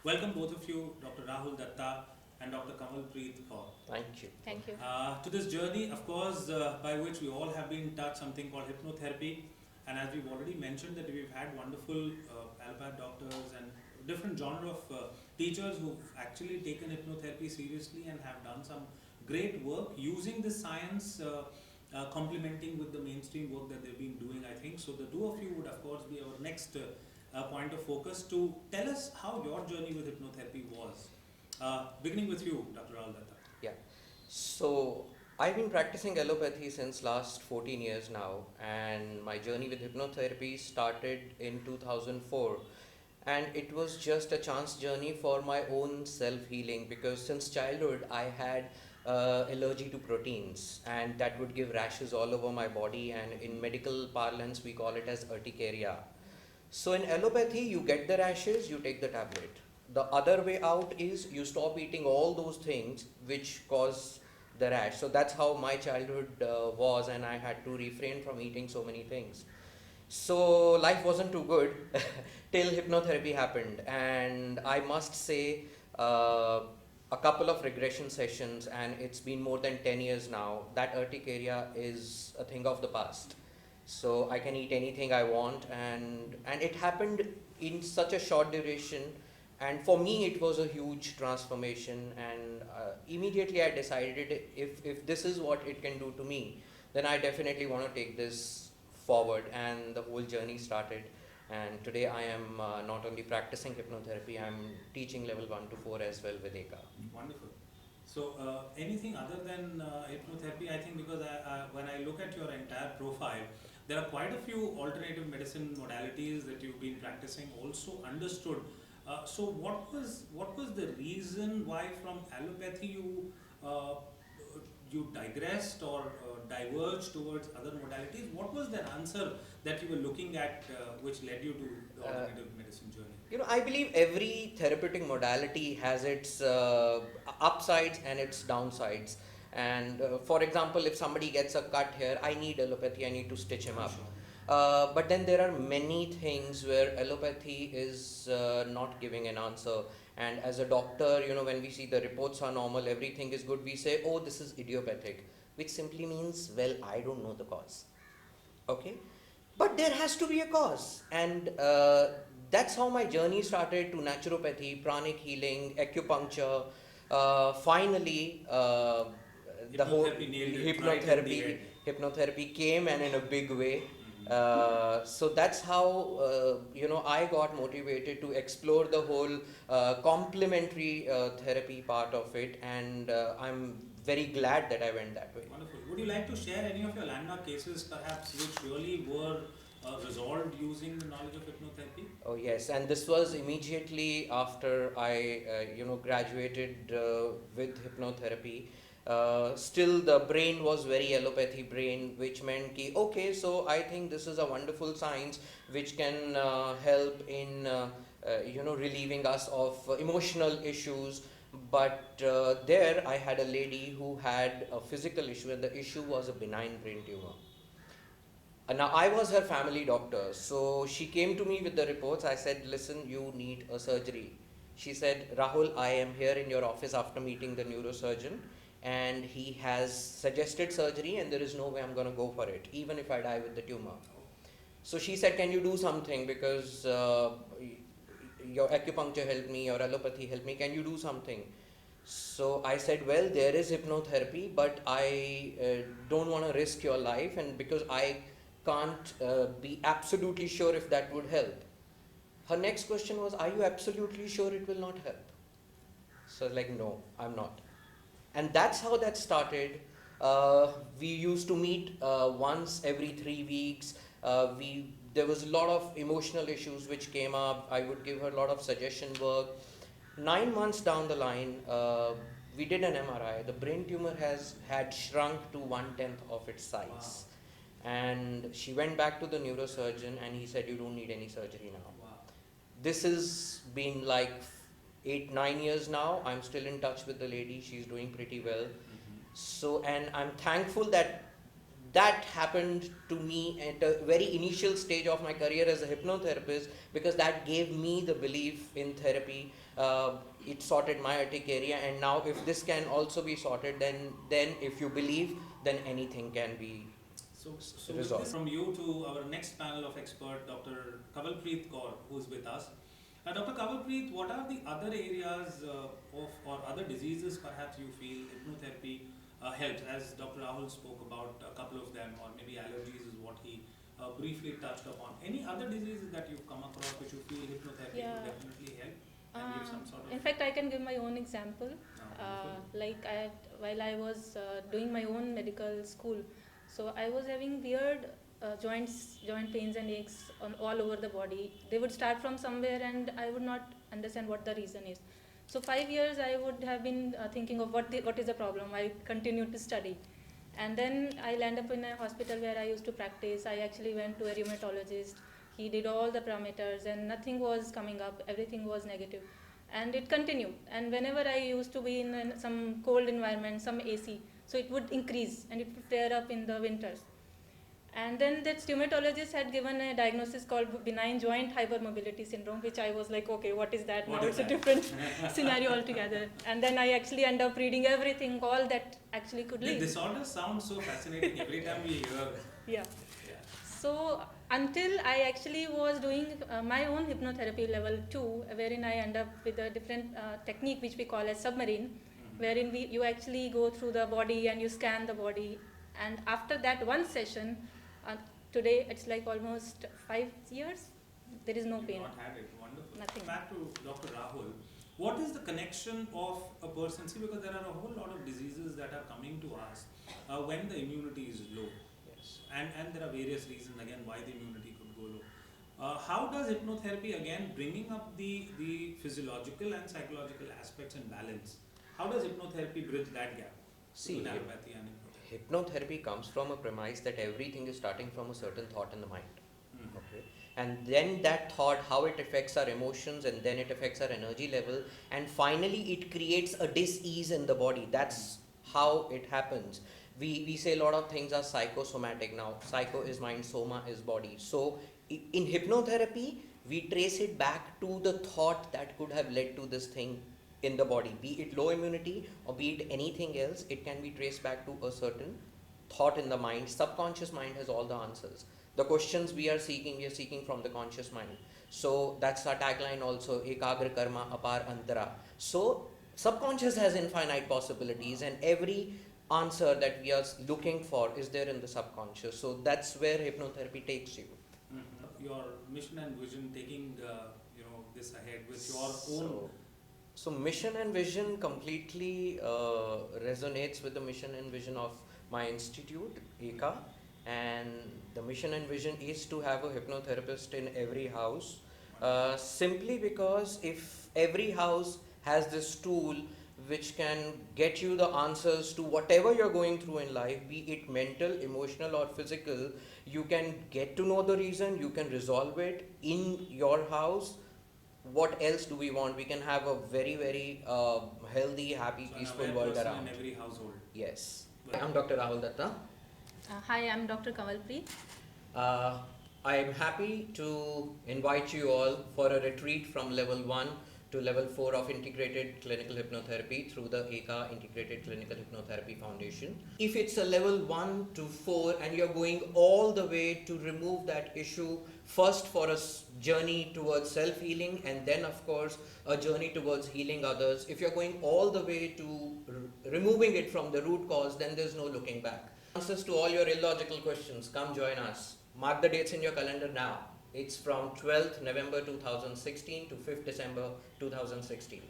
Welcome both of you, Dr. Raahul Dutta and Dr. Kanwalpreet Kaur. Thank you. Thank you. To this journey, of course, by which we all have been taught something called hypnotherapy. And as we've already mentioned that we've had wonderful allopathic doctors and different genre of teachers who've actually taken hypnotherapy seriously and have done some great work using the science complementing with the mainstream work that they've been doing, I think. So the two of you would, of course, be our next point of focus to tell us how your journey with hypnotherapy was. Beginning with you, Dr. Raahul Dutta. Yeah. So I've been practicing allopathy since last 14 years now, and my journey with hypnotherapy started in 2004. And it was just a chance journey for my own self-healing, because since childhood I had allergy to proteins, and that would give rashes all over my body, and in medical parlance we call it as urticaria. So in allopathy, you get the rashes, you take the tablet. The other way out is you stop eating all those things which cause the rash. So that's how my childhood was, and I had to refrain from eating so many things. So life wasn't too good till hypnotherapy happened, and I must say a couple of regression sessions, and it's been more than 10 years now. That urticaria is a thing of the past. So I can eat anything I want, and it happened in such a short duration, and for me it was a huge transformation. And immediately I decided, if this is what it can do to me, then I definitely want to take this forward, and the whole journey started. And today I am not only practicing hypnotherapy, I'm teaching level 1 to 4 as well with EKAA. Wonderful. So anything other than hypnotherapy, I think, because when I look at your entire profile, there are quite a few alternative medicine modalities that you've been practicing, also understood. So what was the reason why from allopathy you digressed or diverged towards other modalities? What was the answer that you were looking at which led you to the alternative medicine journey? I believe every therapeutic modality has its upsides and its downsides. And for example, if somebody gets a cut here, I need allopathy, I need to stitch him up. But then there are many things where allopathy is not giving an answer. And as a doctor, when we see the reports are normal, everything is good, we say, oh, this is idiopathic, which simply means, well, I don't know the cause. Okay? But there has to be a cause. And that's how my journey started, to naturopathy, pranic healing, acupuncture. Finally, the whole hypnotherapy came, and in a big way. So that's how I got motivated to explore the whole complementary therapy part of it, and I'm very glad that I went that way. Wonderful. Would you like to share any of your landmark cases, perhaps, which really were resolved using the knowledge of hypnotherapy? Oh yes, and this was immediately after I graduated with hypnotherapy. Still the brain was very allopathy brain, which meant ki, okay, so I think this is a wonderful science which can help in relieving us of emotional issues. But there I had a lady who had a physical issue, and the issue was a benign brain tumor. Now I was her family doctor, so she came to me with the reports. I said, listen, you need a surgery. She said, Rahul, I am here in your office after meeting the neurosurgeon, and he has suggested surgery, and there is no way I'm going to go for it, even if I die with the tumor. So she said, can you do something, because your acupuncture helped me, your allopathy helped me, can you do something? So I said, well, there is hypnotherapy, but I don't want to risk your life, and because I can't be absolutely sure if that would help. Her next question was, are you absolutely sure it will not help? So I was like, no, I'm not. And that's how that started. We used to meet once every 3 weeks. There was a lot of emotional issues which came up. I would give her a lot of suggestion work. 9 months down the line, we did an MRI. The brain tumor had shrunk to 1/10 of its size. Wow. And she went back to the neurosurgeon, and he said, you don't need any surgery now. Wow. This has been like 8-9 years now. I'm still in touch with the lady. She's doing pretty well. So, and I'm thankful that that happened to me at a very initial stage of my career as a hypnotherapist, because that gave me the belief in therapy. It sorted my urticaria, and now if this can also be sorted, then if you believe, then anything can be So with resolved. this, from you to our next panel of expert, Dr. Kanwalpreet Kaur, who is with us. Dr. Kanwalpreet, what are the other areas of or other diseases perhaps you feel hypnotherapy helps? As Dr. Rahul spoke about a couple of them, or maybe allergies is what he briefly touched upon. Any other diseases that you've come across which you feel hypnotherapy Yeah. would definitely help and give some sort of... In fact, I can give my own example. Wonderful. While I was doing my own medical school, so I was having weird joint pains and aches all over the body. They would start from somewhere, and I would not understand what the reason is. So 5 years I would have been thinking of what is the problem. I continued to study, and then I land up in a hospital where I used to practice. I actually went to a rheumatologist. He did all the parameters, and nothing was coming up. Everything was negative, and it continued. And whenever I used to be in some cold environment, some AC, so it would increase and it would flare up in the winters. And then that rheumatologist had given a diagnosis called benign joint hypermobility syndrome, which I was like, okay, what is that? What Now is it's a that? different scenario altogether. And then I actually end up reading everything, all that actually could The lead. disorder sounds so fascinating every time we hear. Yeah. Yeah. So until I actually was doing my own hypnotherapy level 2, wherein I end up with a different technique which we call as submarine, wherein you actually go through the body and you scan the body. And after that one session, today it's like almost 5 years, there is no You've pain. not had it. Wonderful. Nothing. Back to Dr. Rahul. What is the connection of a person? See, because there are a whole lot of diseases that are coming to us when the immunity is low. Yes. And there are various reasons again why the immunity could go low. How does hypnotherapy, again bringing up the physiological and psychological aspects in balance, how does hypnotherapy bridge that gap See, between allopathy and hypnotherapy? hypnotherapy comes from a premise that everything is starting from a certain thought in the mind. Mhm. Okay. And then that thought, how it affects our emotions, and then it affects our energy level, and finally it creates a dis-ease in the body. That's how it happens. We say a lot of things are psychosomatic now. Psycho is mind, soma is body. So in hypnotherapy, we trace it back to the thought that could have led to this thing in the body, be it low immunity or be it anything else. It can be traced back to a certain thought in the mind. Subconscious mind has all the answers. The questions we are seeking from the conscious mind. So that's our tagline also, EKAA karma apar antara. So subconscious has infinite possibilities, and every answer that we are looking for is there in the subconscious. So that's where hypnotherapy takes you. Your mission and vision, taking this ahead with your own. So mission and vision completely resonates with the mission and vision of my institute, EKAA. And the mission and vision is to have a hypnotherapist in every house. Simply because if every house has this tool which can get you the answers to whatever you're going through in life, be it mental, emotional or physical, you can get to know the reason, you can resolve it in your house. What else do we want? We can have a very, very healthy, happy, So peaceful an aware world person around. in every household. Yes. I'm Dr. Raahul Dutta. Hi, I'm Dr. Kanwalpreet. I am happy to invite you all for a retreat from level 1 to level 4 of integrated clinical hypnotherapy through the EKAA Integrated Clinical Hypnotherapy Foundation. If it's a level 1 to 4 and you're going all the way to remove that issue, first for a journey towards self-healing, and then of course a journey towards healing others. If you're going all the way to removing it from the root cause, then there's no looking back. Answers to all your illogical questions, come join us. Mark the dates in your calendar now. It's from 12th November 2016 to 5th December 2016.